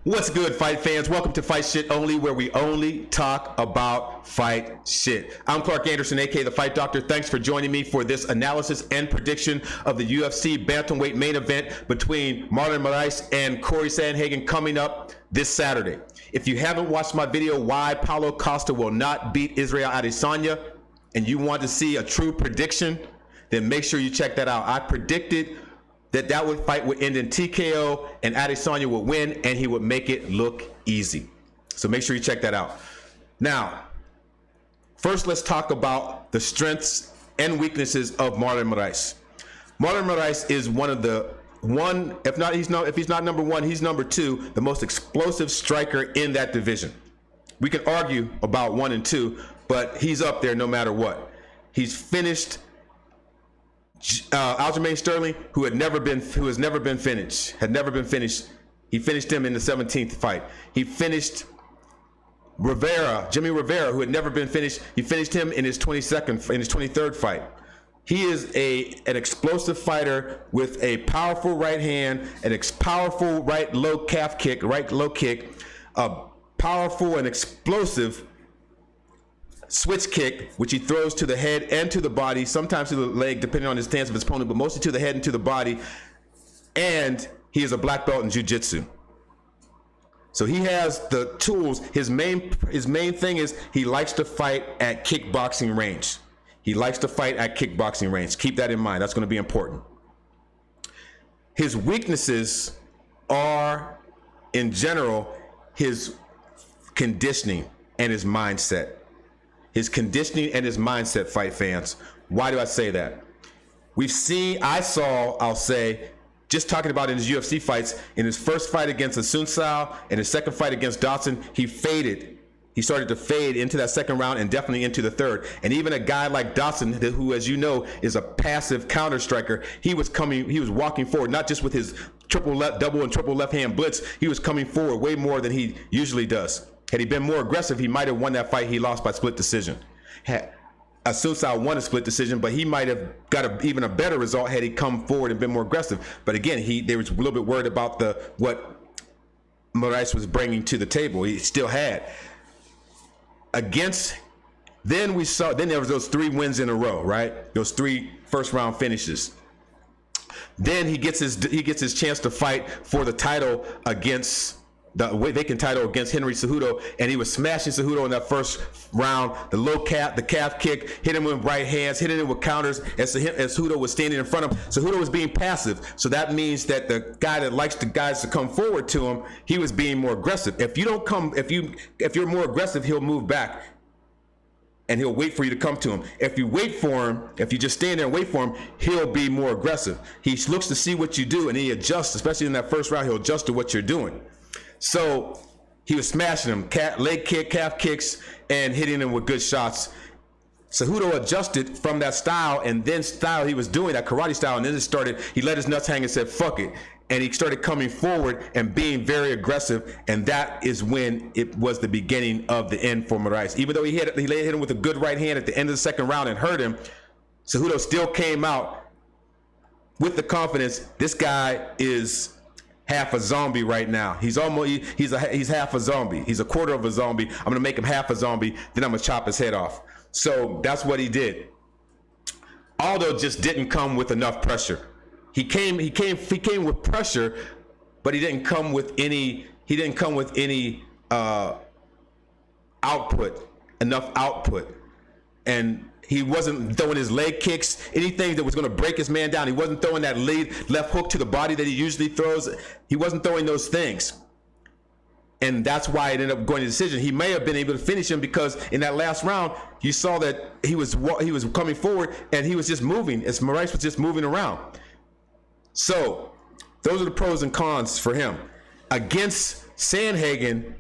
What's good, fight fans? Welcome to Fight Shit Only, where we only talk about fight shit. I'm Clark Anderson, aka The Fight Doctor. Thanks for joining me for this analysis and prediction of the UFC bantamweight main event between Marlon Moraes and Cory Sandhagen coming up this Saturday. If you haven't watched my video, Why Paulo Costa Will Not Beat Israel Adesanya, and you want to see a true prediction, then make sure you check that out. I predicted that fight would end in TKO and Adesanya would win and he would make it look easy. So make sure you check that out. Now, first let's talk about the strengths and weaknesses of Marlon Moraes. Marlon Moraes is if he's not number one, he's number two, the most explosive striker in that division. We can argue about 1 and 2, but he's up there no matter what. He's finished Aljamain Sterling, who has never been finished. He finished him in the 17th fight. He finished Jimmy Rivera, who had never been finished. He finished him in his 23rd fight. He is an explosive fighter with a powerful right hand, powerful right low kick, a powerful and explosive switch kick, which he throws to the head and to the body, sometimes to the leg, depending on the stance of his opponent, but mostly to the head and to the body. And he is a black belt in jiu-jitsu. So he has the tools. His main thing is he likes to fight at kickboxing range. Keep that in mind. That's going to be important. His weaknesses are, in general, his conditioning and his mindset. Fight fans. Why do I say that? I'll say, just talking about in his UFC fights, in his first fight against Assunção and his second fight against Dodson, he faded. He started to fade into that second round and definitely into the third. And even a guy like Dodson, who, as you know, is a passive counter striker, he was walking forward, not just with his double and triple left hand blitz. He was coming forward way more than he usually does. Had he been more aggressive, he might have won that fight. He lost by split decision. Assunção won a split decision, but he might have got even a better result had he come forward and been more aggressive. But again, they were a little bit worried about what Moraes was bringing to the table. He still had. Then there was those 3 wins in a row, right? Those 3 first round finishes. Then he gets his chance to fight for the title against vacant title against Henry Cejudo, and he was smashing Cejudo in that first round. The calf kick, hit him with right hands, hitting him with counters as Cejudo was standing in front of him. Cejudo was being passive, so that means that the guy that likes the guys to come forward to him, he was being more aggressive. If you're more aggressive, he'll move back and he'll wait for you to come to him. If you just stand there and wait for him, he'll be more aggressive. He looks to see what you do and he adjusts, especially in that first round, he'll adjust to what you're doing. So he was smashing him, leg kick, calf kicks, and hitting him with good shots. Cejudo adjusted from that style he was doing, that karate style, and then he let his nuts hang and said, fuck it. And he started coming forward and being very aggressive, and that is when it was the beginning of the end for Moraes. Even though he hit him with a good right hand at the end of the second round and hurt him, Cejudo still came out with the confidence. This guy is half a zombie right now. He's half a zombie. He's a quarter of a zombie. I'm gonna make him half a zombie, then I'm gonna chop his head off. So that's what he did. Aldo just didn't come with enough pressure. He came with pressure, but he didn't come with any enough output. And he wasn't throwing his leg kicks, anything that was going to break his man down. He wasn't throwing that left hook to the body that he usually throws. He wasn't throwing those things. And that's why it ended up going to decision. He may have been able to finish him because in that last round, you saw that he was coming forward and he was just moving. As Moraes was just moving around. So those are the pros and cons for him. Against Sandhagen,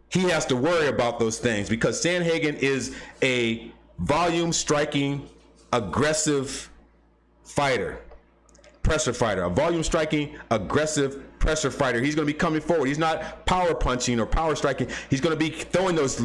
he has to worry about those things because Sandhagen is a volume striking, aggressive fighter, pressure fighter, a volume striking, aggressive pressure fighter. He's going to be coming forward. He's not power punching or power striking. He's going to be throwing those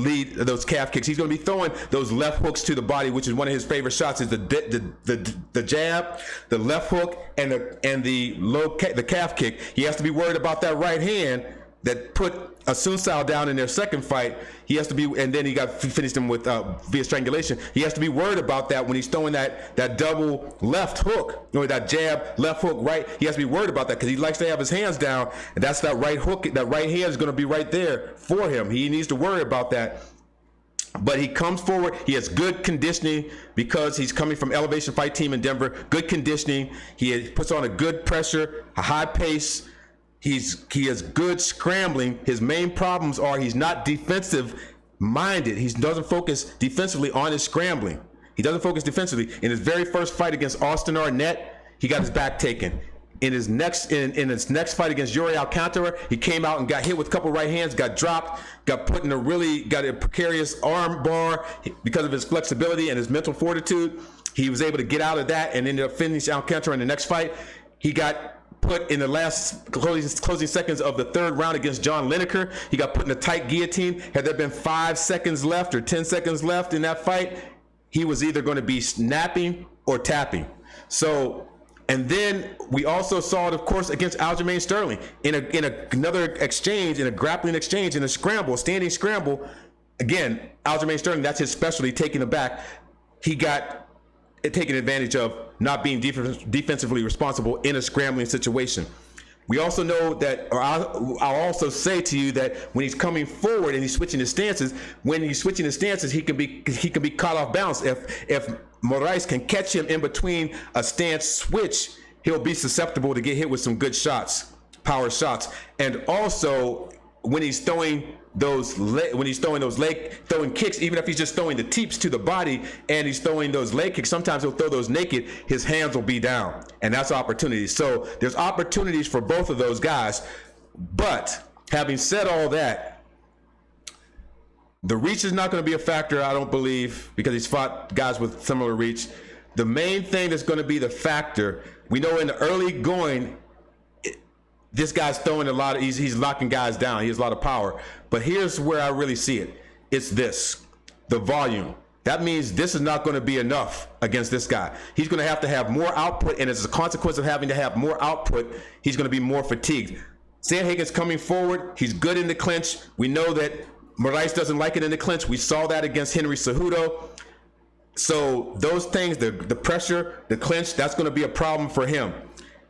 calf kicks. He's going to be throwing those left hooks to the body, which is one of his favorite shots. Is the jab, the left hook, and the calf kick. He has to be worried about that right hand that put Assunção down in their second fight, he has to be, and then he finished him with via strangulation. He has to be worried about that when he's throwing that double left hook, or that jab, left hook, right. He has to be worried about that because he likes to have his hands down, and that's that right hook, that right hand is going to be right there for him. He needs to worry about that. But he comes forward. He has good conditioning because he's coming from Elevation Fight Team in Denver. Good conditioning. He puts on a good pressure, a high pace. He has good scrambling. His main problems are he's not defensive minded. He doesn't focus defensively on his scrambling. He doesn't focus defensively. In his very first fight against Austin Arnett, he got his back taken. In his next fight against Yuri Alcantara, he came out and got hit with a couple right hands, got dropped, got put in got a precarious arm bar because of his flexibility and his mental fortitude. He was able to get out of that and ended up finishing Alcantara in the next fight. He got put in the last closing seconds of the third round against John Lineker. He got put in a tight guillotine. Had there been 5 seconds left or 10 seconds left in that fight, he was either going to be snapping or tapping. So. And then we also saw it, of course, against Aljamain Sterling in another exchange, in a grappling exchange, in a scramble, standing scramble. Again, Aljamain Sterling, that's his specialty, taking the back. He got taken advantage of, not being defensively responsible in a scrambling situation. We also know that, or I'll also say to you that when he's coming forward and he's switching his stances, he can be caught off balance. If Moraes can catch him in between a stance switch, he'll be susceptible to get hit with some good shots, power shots. And also when he's throwing those throwing kicks, even if he's just throwing the teeps to the body and he's throwing those leg kicks, sometimes he'll throw those naked, his hands will be down, and that's opportunities. So there's opportunities for both of those guys. But having said all that, the reach is not going to be a factor, I don't believe, because he's fought guys with similar reach. The main thing that's going to be the factor, we know in the early going, this guy's throwing a lot of, he's locking guys down. He has a lot of power. But here's where I really see it. It's this, the volume. That means this is not going to be enough against this guy. He's going to have more output, and as a consequence of having to have more output, he's going to be more fatigued. Sandhagen's coming forward. He's good in the clinch. We know that Moraes doesn't like it in the clinch. We saw that against Henry Cejudo. So those things, the pressure, the clinch, that's going to be a problem for him.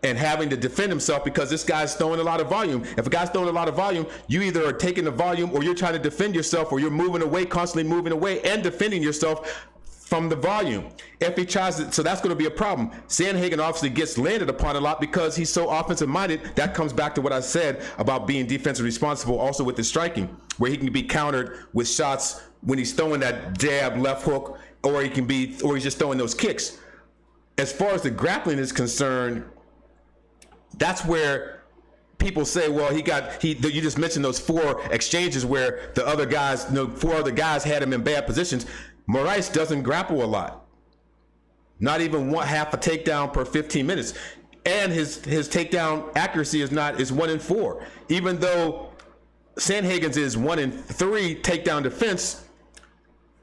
And having to defend himself because this guy's throwing a lot of volume. If a guy's throwing a lot of volume, you either are taking the volume or you're trying to defend yourself, or you're moving away, constantly moving away and defending yourself from the volume. If he tries to, so that's going to be a problem. Sandhagen obviously gets landed upon a lot because he's so offensive minded. That comes back to what I said about being defensive responsible, also with his striking, where he can be countered with shots when he's throwing that jab, left hook, or he's just throwing those kicks. As far as the grappling is concerned, that's where people say, well, you just mentioned those 4 exchanges where the other guys, 4 other guys had him in bad positions. Moraes doesn't grapple a lot. Not even half a takedown per 15 minutes. And his takedown accuracy is 1 in 4. Even though Sandhagen's is 1 in 3 takedown defense,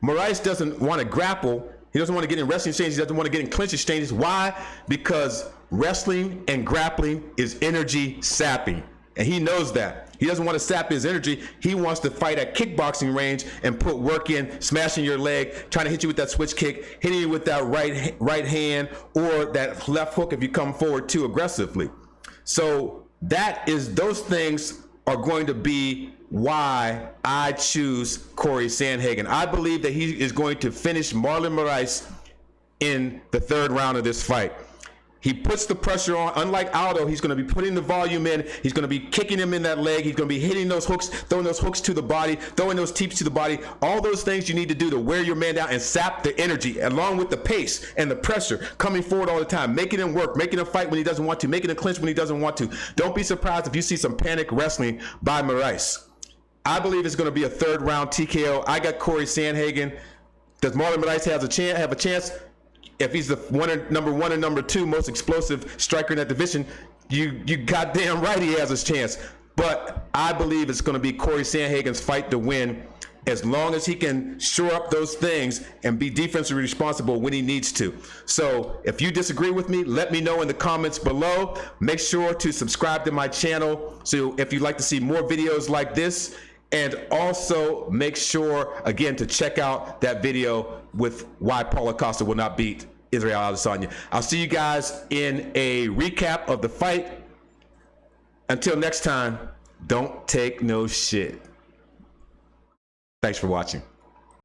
Moraes doesn't want to grapple. He doesn't want to get in wrestling exchanges. He doesn't want to get in clinch exchanges. Why? Because wrestling and grappling is energy sapping, and he knows that. He doesn't want to sap his energy. He wants to fight at kickboxing range and put work in, smashing your leg, trying to hit you with that switch kick, hitting you with that right hand or that left hook if you come forward too aggressively. So those things are going to be why I choose Cory Sandhagen. I believe that he is going to finish Marlon Moraes in the 3rd round of this fight. He puts the pressure on. Unlike Aldo, he's going to be putting the volume in. He's going to be kicking him in that leg. He's going to be hitting those hooks, throwing those hooks to the body, throwing those teeps to the body. All those things you need to do to wear your man down and sap the energy, along with the pace and the pressure, coming forward all the time, making him work, making him fight when he doesn't want to, making him clinch when he doesn't want to. Don't be surprised if you see some panic wrestling by Moraes. I believe it's going to be a 3rd round TKO. I got Cory Sandhagen. Does Marlon Moraes have a chance? If he's the number 1 and number 2 most explosive striker in that division, you goddamn right he has his chance. But I believe it's going to be Cory Sandhagen's fight to win as long as he can shore up those things and be defensively responsible when he needs to. So if you disagree with me, let me know in the comments below. Make sure to subscribe to my channel so if you'd like to see more videos like this. And also make sure, again, to check out that video with why Paulo Costa will not beat Israel Adesanya. I'll see you guys in a recap of the fight. Until next time, don't take no shit. Thanks for watching.